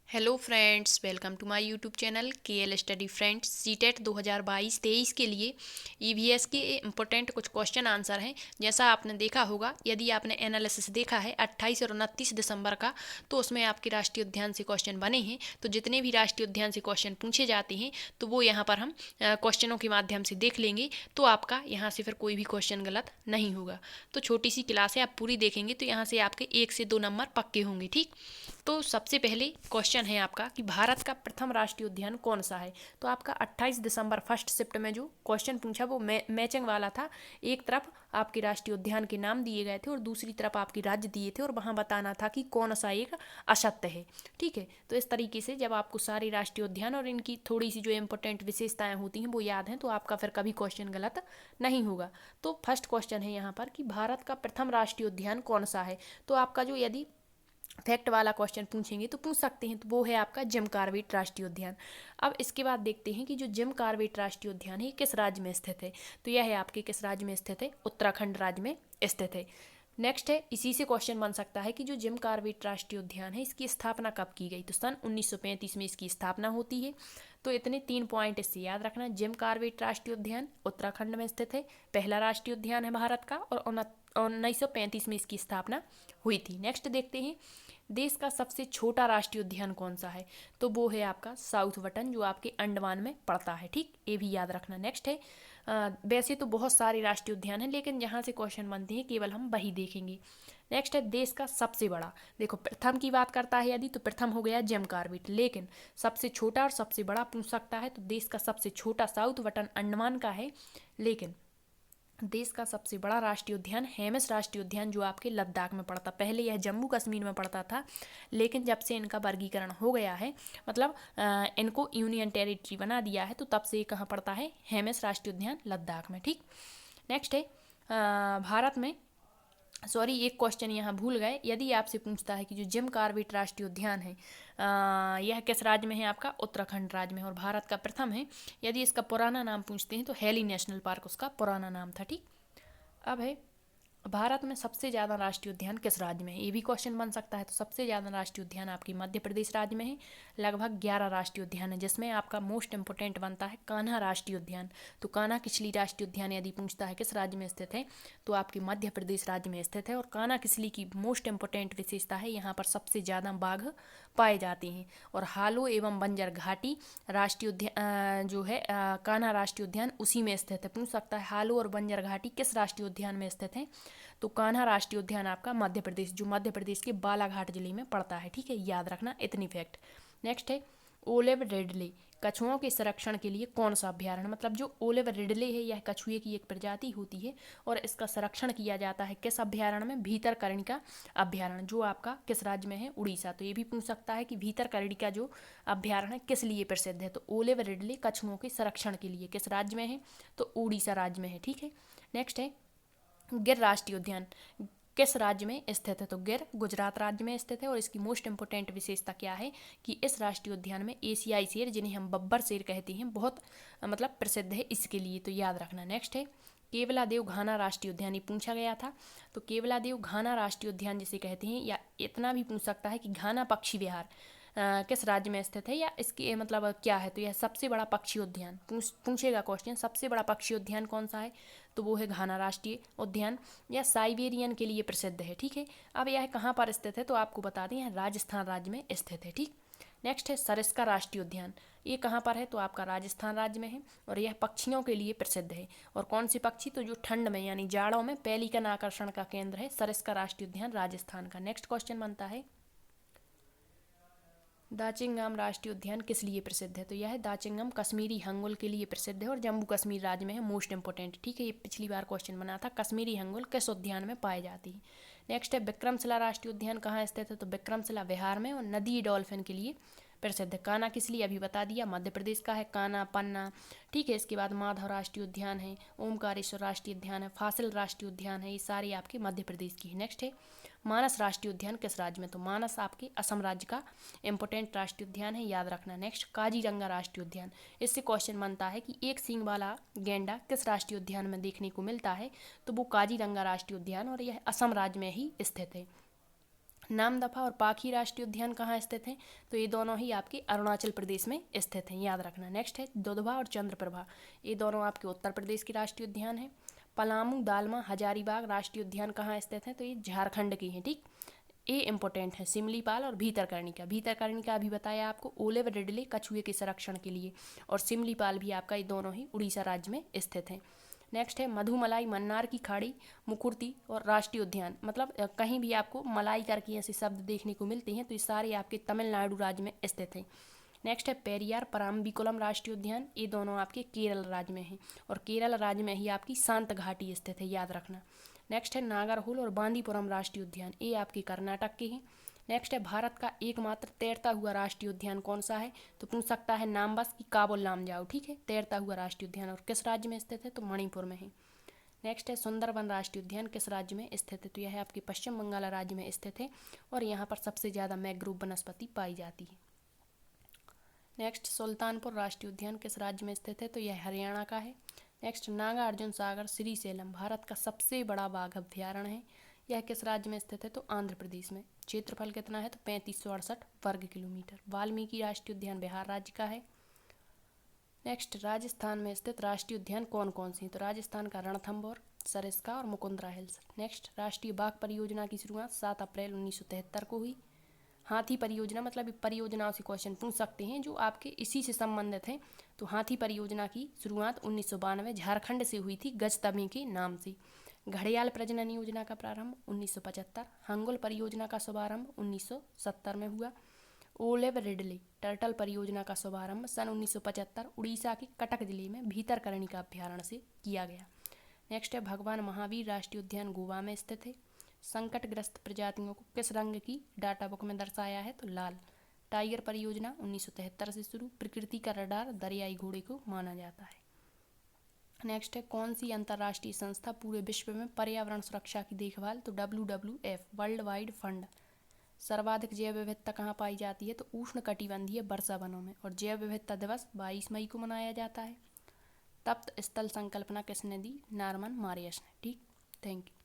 Hello friends, welcome to my YouTube channel KL study friends. CTET 2022-23 के लिए EVS के important कुछ question answer हैं। जैसा आपने देखा होगा, यदि आपने एनालिसिस देखा है 28 और 29 दिसंबर का, तो उसमें आपके राष्ट्रीय उद्यान से क्वेश्चन बने हैं। तो जितने भी राष्ट्रीय उद्यान से क्वेश्चन पूछे जाते हैं तो वो यहाँ पर हम क्वेश्चनों के माध्यम से देख लेंगे, तो आपका यहाँ से फिर कोई भी क्वेश्चन गलत नहीं होगा। तो छोटी सी क्लास है, आप पूरी देखेंगे तो यहाँ से आपके 1 से 2 नंबर पक्के होंगे। ठीक, तो सबसे पहले क्वेश्चन है आपका कि भारत का प्रथम राष्ट्रीय उद्यान कौन सा है। तो आपका 28 दिसंबर फर्स्ट शिफ्ट में जो क्वेश्चन पूछा वो मैचिंग वाला था। एक तरफ आपके राष्ट्रीय उद्यान के नाम दिए गए थे और दूसरी तरफ आपके राज्य दिए थे और वहाँ बताना था कि कौन सा एक असत्य है। ठीक है, तो इस तरीके से जब आपको सारे राष्ट्रीय उद्यान और इनकी थोड़ी सी जो इंपॉर्टेंट विशेषताएं होती हैं वो याद हैं तो आपका फिर कभी क्वेश्चन गलत नहीं होगा। तो फर्स्ट क्वेश्चन है यहाँ पर कि भारत का प्रथम राष्ट्रीय उद्यान कौन सा है। तो आपका जो यदि फैक्ट वाला क्वेश्चन पूछेंगे तो पूछ सकते हैं, तो वो है आपका जिम कॉर्बेट राष्ट्रीय उद्यान। अब इसके बाद देखते हैं कि जो जिम कॉर्बेट राष्ट्रीय उद्यान है किस राज्य में स्थित है। तो यह है आपके किस राज्य में स्थित है, उत्तराखंड राज्य में स्थित है। नेक्स्ट है, इसी से क्वेश्चन बन सकता है कि जो जिम कॉर्बेट राष्ट्रीय उद्यान है इसकी स्थापना कब की गई। तो सन 1935 में इसकी स्थापना होती है। तो इतने 3 पॉइंट इससे याद रखना। जिम कॉर्बेट राष्ट्रीय उद्यान उत्तराखंड में स्थित है, पहला राष्ट्रीय उद्यान है भारत का और 1935 में इसकी स्थापना हुई थी। नेक्स्ट देखते हैं, देश का सबसे छोटा राष्ट्रीय उद्यान कौन सा है। तो वो है आपका साउथ बटन, जो आपके अंडमान में पड़ता है। ठीक, ये भी याद रखना। नेक्स्ट है, वैसे तो बहुत सारे राष्ट्रीय उद्यान हैं लेकिन जहाँ से क्वेश्चन बनते हैं केवल हम वही देखेंगे। नेक्स्ट है, देश का सबसे बड़ा। देखो, प्रथम की बात करता है यदि, तो प्रथम हो गया जिम कॉर्बेट, लेकिन सबसे छोटा और सबसे बड़ा पूछ सकता है। तो देश का सबसे छोटा साउथ बटन अंडमान का है, लेकिन देश का सबसे बड़ा राष्ट्रीय उद्यान हेमिस राष्ट्रीय उद्यान जो आपके लद्दाख में पड़ता। पहले यह जम्मू कश्मीर में पड़ता था, लेकिन जब से इनका वर्गीकरण हो गया है, मतलब इनको यूनियन टेरिटरी बना दिया है, तो तब से ये कहाँ पड़ता है, हेमिस राष्ट्रीय उद्यान लद्दाख में। ठीक, नेक्स्ट है, भारत में, सॉरी एक क्वेश्चन यहाँ भूल गए, यदि आपसे पूछता है कि जो जिम कॉर्बेट राष्ट्रीय उद्यान है यह किस राज्य में है, आपका उत्तराखंड राज्य में, और भारत का प्रथम है। यदि इसका पुराना नाम पूछते हैं तो हेली नेशनल पार्क उसका पुराना नाम था। ठीक, अब है, भारत में सबसे ज़्यादा राष्ट्रीय उद्यान किस राज्य में है, ये भी क्वेश्चन बन सकता है। तो सबसे ज़्यादा राष्ट्रीय उद्यान आपकी मध्य प्रदेश राज्य में है, लगभग 11 राष्ट्रीय उद्यान है, जिसमें आपका मोस्ट इंपोर्टेंट बनता है कान्हा राष्ट्रीय उद्यान। तो कान्हा किसली राष्ट्रीय उद्यान यदि पूछता है किस राज्य में स्थित है, तो आपकी मध्य प्रदेश राज्य में स्थित है। और कान्हा किसली की मोस्ट इंपोर्टेंट विशेषता है, यहाँ पर सबसे ज़्यादा बाघ पाए जाते हैं। और हालो एवं बंजर घाटी राष्ट्रीय उद्यान जो है कान्हा राष्ट्रीय उद्यान उसी में स्थित है। पूछ सकता है हालो और बंजर घाटी किस राष्ट्रीय उद्यान में स्थित है। तो कान्हा राष्ट्रीय उद्यान आपका मध्य प्रदेश, जो मध्य प्रदेश के बालाघाट जिले में पड़ता है। ठीक है, याद रखना इतनी फैक्ट। नेक्स्ट है, ओलिव रिडले कछुओं के संरक्षण के लिए कौन सा अभ्यारण्य, मतलब जो ओलिव रिडले है यह कछुए की एक प्रजाति होती है और इसका संरक्षण किया जाता है किस अभ्यारण्य में, भीतरकनिका अभ्यारण्य, जो आपका किस राज्य में है, उड़ीसा। तो ये भी पूछ सकता है कि भीतरकनिका जो अभ्यारण्य किस लिए प्रसिद्ध है। तो ओलिव रिडले कछुओं के संरक्षण के लिए किस राज्य में है, तो उड़ीसा राज्य में है। ठीक है, नेक्स्ट है, गिर राष्ट्रीय उद्यान किस राज्य में स्थित है। तो गिर गुजरात राज्य में स्थित है और इसकी मोस्ट इंपोर्टेंट विशेषता क्या है कि इस राष्ट्रीय उद्यान में एशियाई शेर, जिन्हें हम बब्बर शेर कहते हैं, बहुत मतलब प्रसिद्ध है इसके लिए। तो याद रखना। नेक्स्ट है, केवलादेव घाना राष्ट्रीय उद्यान, ये पूछा गया था। तो केवलादेव घाना राष्ट्रीय उद्यान जिसे कहते हैं, या इतना भी पूछ सकता है कि घाना पक्षी विहार किस राज्य में स्थित है, या इसकी मतलब क्या है। तो यह सबसे बड़ा पक्षी उद्यान पूछेगा क्वेश्चन, सबसे बड़ा पक्षी उद्यान कौन सा है, तो वो है घाना राष्ट्रीय उद्यान। यह साइबेरियन के लिए प्रसिद्ध है। ठीक है, अब यह कहाँ पर स्थित है, तो आपको बता दें यह राजस्थान राज्य में स्थित है। ठीक, नेक्स्ट है, सरिस्का राष्ट्रीय उद्यान, ये कहाँ पर है, तो आपका राजस्थान राज्य में है और यह पक्षियों के लिए प्रसिद्ध है। और कौन से पक्षी, तो जो ठंड में यानी जाड़ों में पेलिकन आकर्षण का केंद्र है, सरिस्का राष्ट्रीय उद्यान राजस्थान का। नेक्स्ट क्वेश्चन बनता है, दाचिंगम राष्ट्रीय उद्यान किस लिए प्रसिद्ध है। तो यह दाचिंगम कश्मीरी हंगुल के लिए प्रसिद्ध है और जम्मू कश्मीर राज्य में है, मोस्ट इंपोर्टेंट। ठीक है, ये पिछली बार क्वेश्चन बना था, कश्मीरी हंगुल किस उद्यान में पाई जाती है। नेक्स्ट है, विक्रमशिला राष्ट्रीय उद्यान कहाँ स्थित है, तो विक्रमशिला बिहार में और नदी डॉल्फिन के लिए प्रसिद्ध है। कान्हा किस लिए अभी बता दिया, मध्य प्रदेश का है कान्हा, पन्ना। ठीक है, इसके बाद माधव राष्ट्रीय उद्यान है, ओमकारेश्वर राष्ट्रीय उद्यान है, फासिल राष्ट्रीय उद्यान है, ये सारे आपके मध्य प्रदेश की है। नेक्स्ट है, मानस राष्ट्रीय उद्यान किस राज्य में, तो मानस आपके असम राज्य का इंपोर्टेंट राष्ट्रीय उद्यान है, याद रखना। नेक्स्ट, काजीरंगा राष्ट्रीय उद्यान, इससे क्वेश्चन बनता है कि एक सींग वाला गेंडा किस राष्ट्रीय उद्यान में देखने को मिलता है, तो वो काजीरंगा राष्ट्रीय उद्यान और यह असम राज्य में ही स्थित है। नामदफा और पाखी राष्ट्रीय उद्यान कहाँ स्थित हैं? तो ये दोनों ही आपके अरुणाचल प्रदेश में स्थित हैं, याद रखना। नेक्स्ट है दुधवा और चंद्रप्रभा, ये दोनों आपके उत्तर प्रदेश के राष्ट्रीय उद्यान हैं। पलामू, दालमा, हजारीबाग राष्ट्रीय उद्यान कहाँ स्थित हैं? तो ये झारखंड के हैं, ठीक। ये इंपॉर्टेंट है, सिमलीपाल और भीतरकनिका। भीतरकनिका अभी बताया आपको, ओलिव रिडले कछुए के संरक्षण के लिए, और सिमलीपाल भी आपका, ये दोनों ही उड़ीसा राज्य में स्थित हैं। नेक्स्ट है मधुमलाई, मन्नार की खाड़ी, मुकुर्ती और राष्ट्रीय उद्यान, मतलब कहीं भी आपको मलाई करके ऐसे शब्द देखने को मिलते हैं तो ये सारे आपके तमिलनाडु राज्य में स्थित हैं। नेक्स्ट है पेरियार, पराम्बिकुलम राष्ट्रीय उद्यान, ये दोनों आपके केरल राज्य में हैं, और केरल राज्य में ही आपकी शांत घाटी स्थित है, याद रखना। नेक्स्ट है नागरहोल और बांदीपुरम राष्ट्रीय उद्यान, ये आपके कर्नाटक के हैं। नेक्स्ट है भारत का एकमात्र तैरता हुआ राष्ट्रीय उद्यान कौन सा है? तो पूछ सकता है नाम बस कि काबुल नाम जाओ, ठीक है। तैरता हुआ राष्ट्रीय उद्यान और किस राज्य में स्थित है? तो मणिपुर में है। नेक्स्ट है सुंदरवन राष्ट्रीय उद्यान, किस राज्य में स्थित है? तो यह आपके पश्चिम बंगाल राज्य में स्थित है, और यहाँ पर सबसे ज़्यादा मैंग्रोव वनस्पति पाई जाती है। नेक्स्ट सुल्तानपुर राष्ट्रीय उद्यान किस राज्य में स्थित है? तो यह हरियाणा का है। नेक्स्ट नागार्जुन सागर श्रीशैलम, भारत का सबसे बड़ा बाघ अभ्यारण्य है, यह किस राज्य में स्थित है? तो आंध्र प्रदेश में। क्षेत्रफल कितना है? तो 3568 वर्ग किलोमीटर। वाल्मीकि राष्ट्रीय उद्यान बिहार राज्य का है। नेक्स्ट राजस्थान में स्थित राष्ट्रीय उद्यान कौन कौन से हैं? तो राजस्थान का रणथंभौर, सरिस्का और मुकुंदरा हिल्स। नेक्स्ट राष्ट्रीय बाघ परियोजना की शुरुआत 7 अप्रैल 1973 को हुई। हाथी परियोजना, मतलब परियोजनाओं से क्वेश्चन पूछ सकते हैं जो आपके इसी से संबंधित हैं। तो हाथी परियोजना की शुरुआत 1992 झारखंड से हुई थी, गजतमी के नाम से। घड़ियाल प्रजनन योजना का प्रारंभ 1975। हंगुल परियोजना का शुभारंभ 1970 में हुआ। ओलिव रिडले टर्टल परियोजना का शुभारंभ सन 1975 उड़ीसा के कटक जिले में भीतरकनिका अभ्यारण्य से किया गया। नेक्स्ट है भगवान महावीर राष्ट्रीय उद्यान गोवा में स्थित है। संकटग्रस्त प्रजातियों को किस रंग की डाटा बुक में दर्शाया है? तो लाल। टाइगर परियोजना 1973 से शुरू, प्रकृति का रडार दरियाई घोड़े को माना जाता है। नेक्स्ट है कौन सी अंतर्राष्ट्रीय संस्था पूरे विश्व में पर्यावरण सुरक्षा की देखभाल? तो WWF वर्ल्ड वाइड फंड। सर्वाधिक जैव विविधता कहाँ पाई जाती है? तो उष्ण कटिबंधीय वर्षा वनों में, और जैव विविधता दिवस 22 मई को मनाया जाता है। तप्त स्थल संकल्पना किसने दी? नॉर्मन मारियस ने, ठीक। Thank you.